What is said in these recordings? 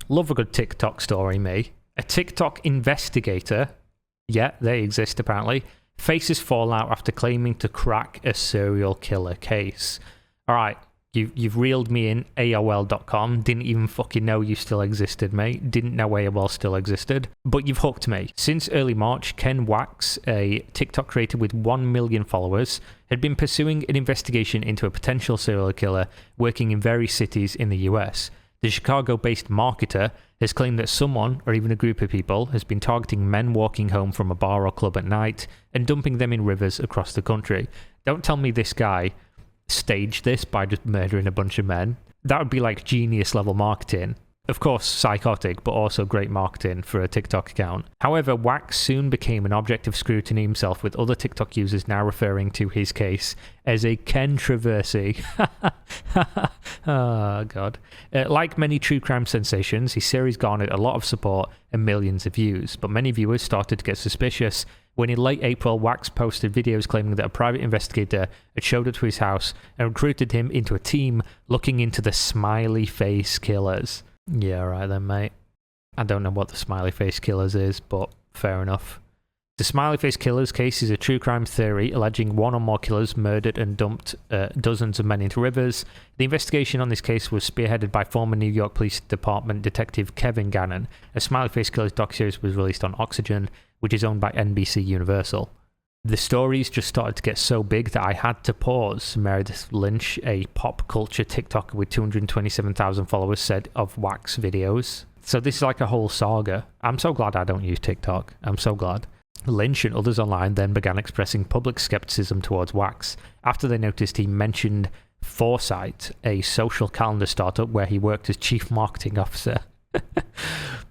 Love a good TikTok story, me. A TikTok investigator, yeah, they exist apparently, faces fallout after claiming to crack a serial killer case. All right, you've reeled me in. AOL.com. Didn't even fucking know you still existed, mate. Didn't know AOL still existed. But you've hooked me. Since early March, Ken Wax, a TikTok creator with 1 million followers, had been pursuing an investigation into a potential serial killer working in various cities in the US. The Chicago-based marketer has claimed that someone, or even a group of people, has been targeting men walking home from a bar or club at night and dumping them in rivers across the country. Don't tell me this guy staged this by just murdering a bunch of men. That would be like genius level marketing. Of course, psychotic, but also great marketing for a TikTok account. However, Wax soon became an object of scrutiny himself, with other TikTok users now referring to his case as a controversy. Oh, God. Like many true crime sensations, his series garnered a lot of support and millions of views, but many viewers started to get suspicious when in late April, Wax posted videos claiming that a private investigator had showed up to his house and recruited him into a team looking into the smiley face killers. Yeah, right then, mate. I don't know what the smiley face killers is, but fair enough. The smiley face killers case is a true crime theory alleging one or more killers murdered and dumped dozens of men into rivers. The investigation on this case was spearheaded by former New York Police Department detective Kevin Gannon. A smiley face killers docuseries was released on Oxygen, which is owned by NBC Universal. The stories just started to get so big that I had to pause. Meredith Lynch, a pop culture TikToker with 227,000 followers, said of Wax videos. So this is like a whole saga. I'm so glad I don't use TikTok. I'm so glad. Lynch and others online then began expressing public skepticism towards Wax after they noticed he mentioned Foresight, a social calendar startup where he worked as chief marketing officer.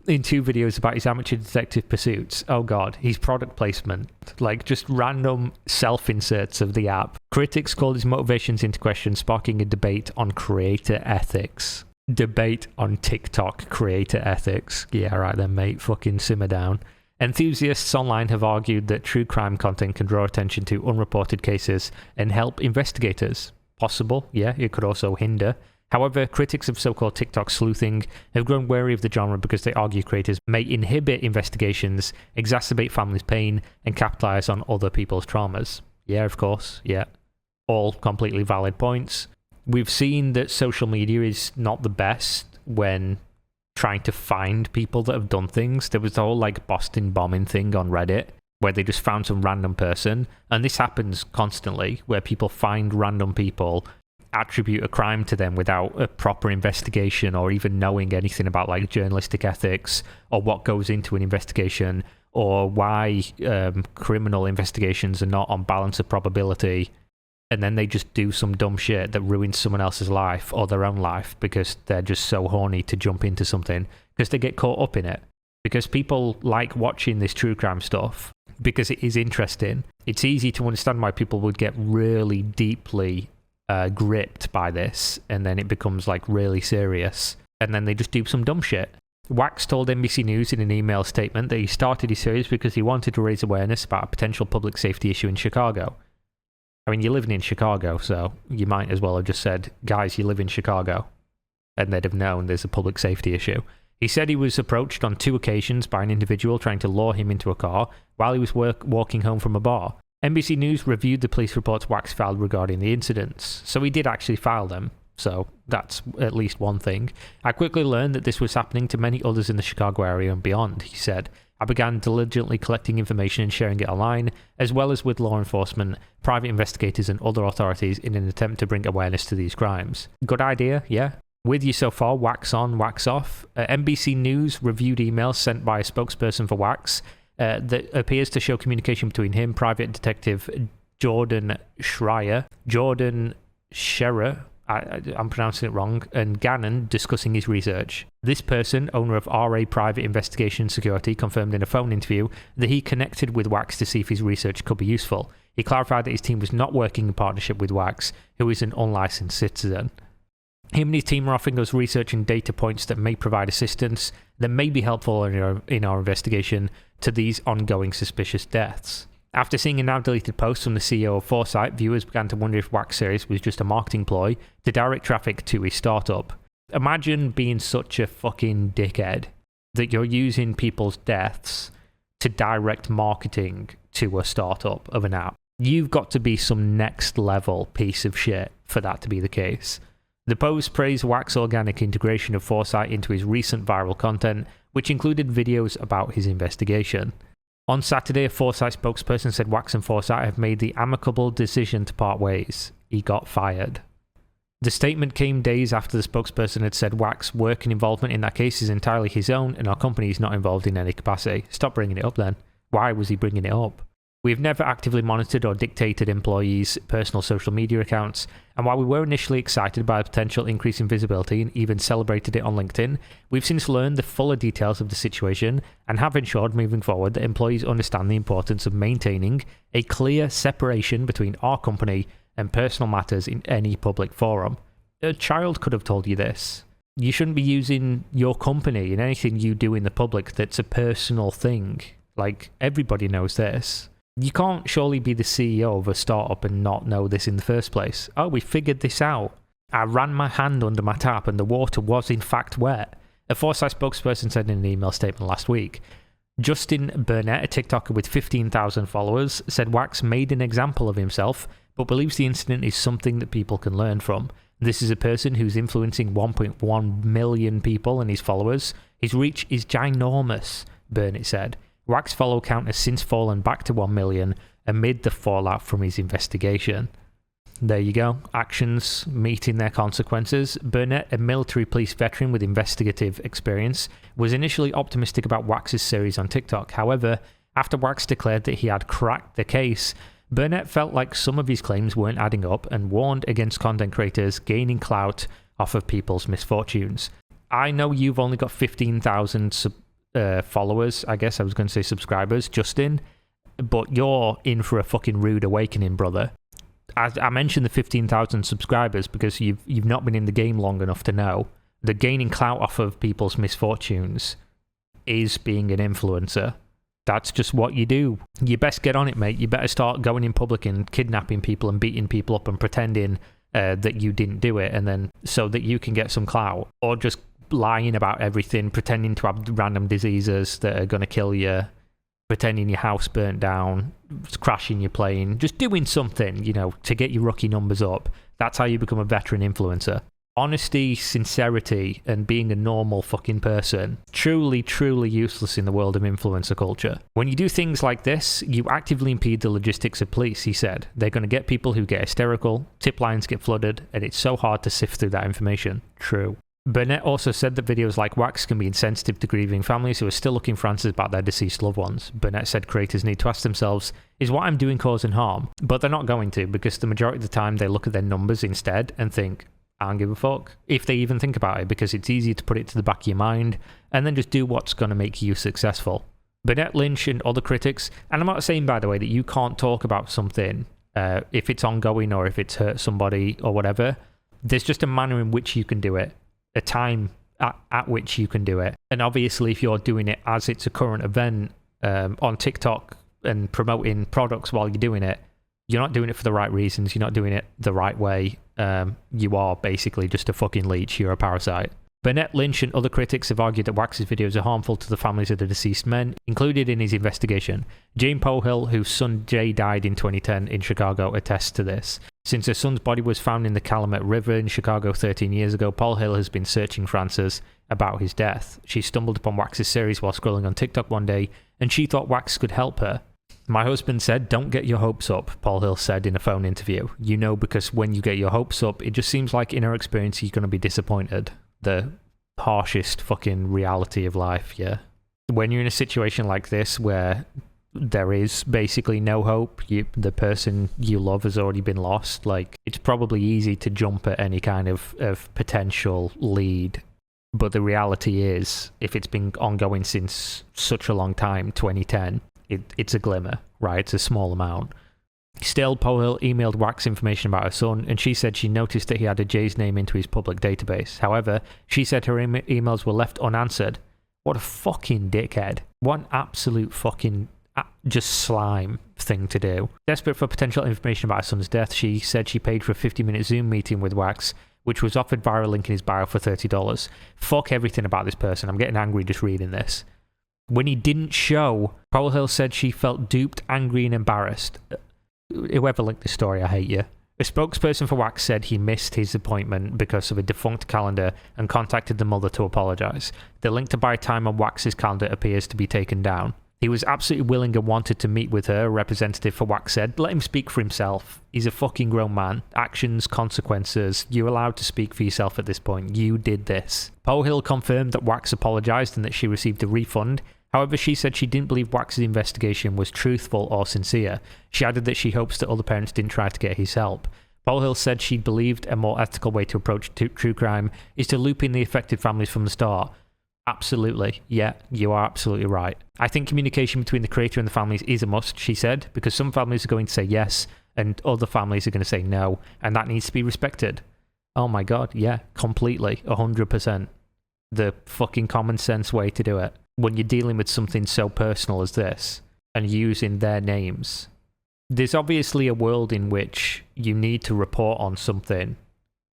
In 2 videos about his amateur detective pursuits. Oh god, his product placement. Like just random self-inserts of the app. Critics called his motivations into question, sparking a debate on creator ethics. Debate on TikTok creator ethics. Yeah, right then, mate. Fucking simmer down. Enthusiasts online have argued that true crime content can draw attention to unreported cases and help investigators. Possible, yeah, it could also hinder. However, critics of so-called TikTok sleuthing have grown wary of the genre because they argue creators may inhibit investigations, exacerbate families' pain, and capitalize on other people's traumas. Yeah, of course, yeah. All completely valid points. We've seen that social media is not the best when trying to find people that have done things. There was the whole like Boston bombing thing on Reddit, where they just found some random person, and this happens constantly, where people find random people, attribute a crime to them without a proper investigation or even knowing anything about like journalistic ethics or what goes into an investigation or why criminal investigations are not on balance of probability, and then they just do some dumb shit that ruins someone else's life or their own life because they're just so horny to jump into something because they get caught up in it. Because people like watching this true crime stuff because it is interesting. It's easy to understand why people would get really deeply gripped by this, and then it becomes like really serious, and then they just do some dumb shit. Wax told NBC News in an email statement that he started his series because he wanted to raise awareness about a potential public safety issue in Chicago. I mean, you're living in Chicago, so you might as well have just said, guys, you live in Chicago, and they'd have known there's a public safety issue. He said he was approached on 2 occasions by an individual trying to lure him into a car while he was walking home from a bar. NBC News reviewed the police reports Wax filed regarding the incidents, so he did actually file them, so that's at least one thing. I quickly learned that this was happening to many others in the Chicago area and beyond, he said. I began diligently collecting information and sharing it online, as well as with law enforcement, private investigators and other authorities in an attempt to bring awareness to these crimes. Good idea, yeah? With you so far, wax on, wax off. NBC News reviewed emails sent by a spokesperson for Wax that appears to show communication between him, private detective Jordan Scherer, I'm pronouncing it wrong, and Gannon discussing his research. This person, owner of RA Private Investigation Security, confirmed in a phone interview that he connected with Wax to see if his research could be useful. He clarified that his team was not working in partnership with Wax, who is an unlicensed citizen. Him and his team are offering us research and data points that may provide assistance that may be helpful in our investigation to these ongoing suspicious deaths. After seeing a now-deleted post from the CEO of Foresight, viewers began to wonder if Wax series was just a marketing ploy to direct traffic to his startup. Imagine being such a fucking dickhead that you're using people's deaths to direct marketing to a startup of an app. You've got to be some next level piece of shit for that to be the case. The post praised Wax's organic integration of foresight into his recent viral content, which included videos about his investigation. On Saturday, a Foresight spokesperson said Wax and Foresight have made the amicable decision to part ways. He got fired. The statement came days after the spokesperson had said Wax's work and involvement in that case is entirely his own and our company is not involved in any capacity. Stop bringing it up then. Why was he bringing it up? We've never actively monitored or dictated employees' personal social media accounts, and while we were initially excited by the potential increase in visibility and even celebrated it on LinkedIn, we've since learned the fuller details of the situation and have ensured moving forward that employees understand the importance of maintaining a clear separation between our company and personal matters in any public forum. A child could have told you this. You shouldn't be using your company in anything you do in the public that's a personal thing. Like, everybody knows this. You can't surely be the CEO of a startup and not know this in the first place. Oh, we figured this out. I ran my hand under my tap and the water was in fact wet. A Foresight spokesperson said in an email statement last week. Justin Burnett, a TikToker with 15,000 followers, said Wax made an example of himself, but believes the incident is something that people can learn from. This is a person who's influencing 1.1 million people and his followers. His reach is ginormous, Burnett said. Wax's follow count has since fallen back to 1 million amid the fallout from his investigation. There you go. Actions meeting their consequences. Burnett, a military police veteran with investigative experience, was initially optimistic about Wax's series on TikTok. However, after Wax declared that he had cracked the case, Burnett felt like some of his claims weren't adding up and warned against content creators gaining clout off of people's misfortunes. I know you've only got 15,000 followers, I guess I was going to say subscribers, Justin, but you're in for a fucking rude awakening, brother. I mentioned the 15,000 subscribers because you've not been in the game long enough to know that gaining clout off of people's misfortunes is being an influencer. That's just what you do. You best get on it, mate. You better start going in public and kidnapping people and beating people up and pretending that you didn't do it, and then so that you can get some clout, or just lying about everything, pretending to have random diseases that are going to kill you, pretending your house burnt down, crashing your plane, just doing something, to get your rookie numbers up. That's how you become a veteran influencer. Honesty, sincerity, and being a normal fucking person. Truly, truly useless in the world of influencer culture. When you do things like this, you actively impede the logistics of police, he said. They're going to get people who get hysterical, tip lines get flooded, and it's so hard to sift through that information. True. Burnett also said that videos like Wax can be insensitive to grieving families who are still looking for answers about their deceased loved ones. Burnett said creators need to ask themselves, is what I'm doing causing harm? But they're not going to, because the majority of the time they look at their numbers instead and think, I don't give a fuck. If they even think about it, because it's easy to put it to the back of your mind and then just do what's going to make you successful. Burnett, Lynch and other critics, and I'm not saying, by the way, that you can't talk about something if it's ongoing or if it's hurt somebody or whatever. There's just a manner in which you can do it. A time at which you can do it. And obviously if you're doing it as it's a current event on TikTok and promoting products while you're doing it, you're not doing it for the right reasons, you're not doing it the right way. You are basically just a fucking leech, you're a parasite. Burnett, Lynch and other critics have argued that Wax's videos are harmful to the families of the deceased men, included in his investigation. Jane Pohill, whose son Jay died in 2010 in Chicago, attests to this. Since her son's body was found in the Calumet River in Chicago 13 years ago, Pohill has been searching for answers about his death. She stumbled upon Wax's series while scrolling on TikTok one day, and she thought Wax could help her. My husband said, don't get your hopes up, Pohill said in a phone interview. Because when you get your hopes up, it just seems like in her experience you're going to be disappointed. The harshest fucking reality of life, yeah. When you're in a situation like this where there is basically no hope, the person you love has already been lost, like, it's probably easy to jump at any kind of potential lead. But the reality is, if it's been ongoing since such a long time, 2010, it's a glimmer, right? It's a small amount. Still, Pohill emailed Wax information about her son, and she said she noticed that he added Jay's name into his public database. However, she said her emails were left unanswered. What a fucking dickhead. What an absolute fucking just slime thing to do. Desperate for potential information about her son's death, she said she paid for a 50-minute Zoom meeting with Wax, which was offered via a link in his bio for $30. Fuck everything about this person. I'm getting angry just reading this. When he didn't show, Powell Hill said she felt duped, angry, and embarrassed. Whoever linked this story, I hate you. A spokesperson for Wax said he missed his appointment because of a defunct calendar and contacted the mother to apologise. The link to buy time on Wax's calendar appears to be taken down. He was absolutely willing and wanted to meet with her, a representative for Wax said. Let him speak for himself. He's a fucking grown man. Actions, consequences. You're allowed to speak for yourself at this point. You did this. Powell Hill confirmed that Wax apologised and that she received a refund. However, she said she didn't believe Wax's investigation was truthful or sincere. She added that she hopes that other parents didn't try to get his help. Powell Hill said she believed a more ethical way to approach true crime is to loop in the affected families from the start. Absolutely. Yeah, you are absolutely right. I think communication between the creator and the families is a must, she said, because some families are going to say yes and other families are going to say no, and that needs to be respected. Oh my god, yeah, completely, 100%. The fucking common sense way to do it. When you're dealing with something so personal as this and using their names, there's obviously a world in which you need to report on something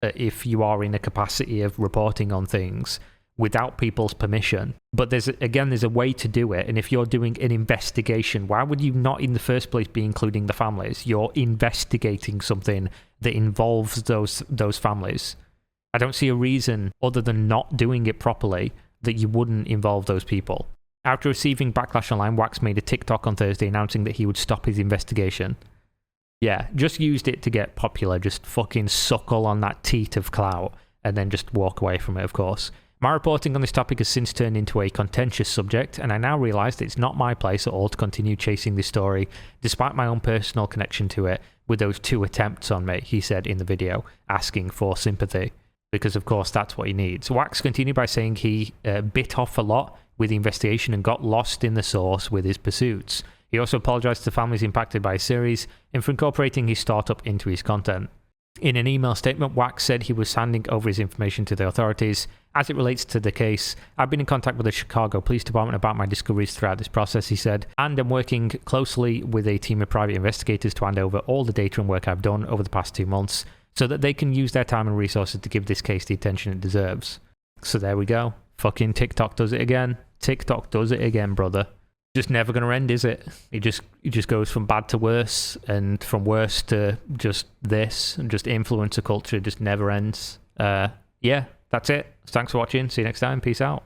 if you are in a capacity of reporting on things without people's permission. But there's a way to do it, and if you're doing an investigation, why would you not in the first place be including the families? You're investigating something that involves those families. I don't see a reason other than not doing it properly that you wouldn't involve those people. After receiving backlash online, Wax made a TikTok on Thursday announcing that he would stop his investigation. Yeah, just used it to get popular, just fucking suckle on that teat of clout, and then just walk away from it, of course. My reporting on this topic has since turned into a contentious subject, and I now realise that it's not my place at all to continue chasing this story, despite my own personal connection to it, with those 2 attempts on me, he said in the video, asking for sympathy. Because, of course, that's what he needs. Wax continued by saying he bit off a lot with the investigation and got lost in the source with his pursuits. He also apologised to families impacted by his series and for incorporating his startup into his content. In an email statement, Wax said he was handing over his information to the authorities. As it relates to the case, I've been in contact with the Chicago Police Department about my discoveries throughout this process, he said, and I'm working closely with a team of private investigators to hand over all the data and work I've done over the past 2 months, so that they can use their time and resources to give this case the attention it deserves. So there we go. Fucking TikTok does it again. TikTok does it again, brother. Just never going to end, is it? It just goes from bad to worse, and from worse to just this, and just influencer culture just never ends. Yeah, that's it. Thanks for watching. See you next time. Peace out.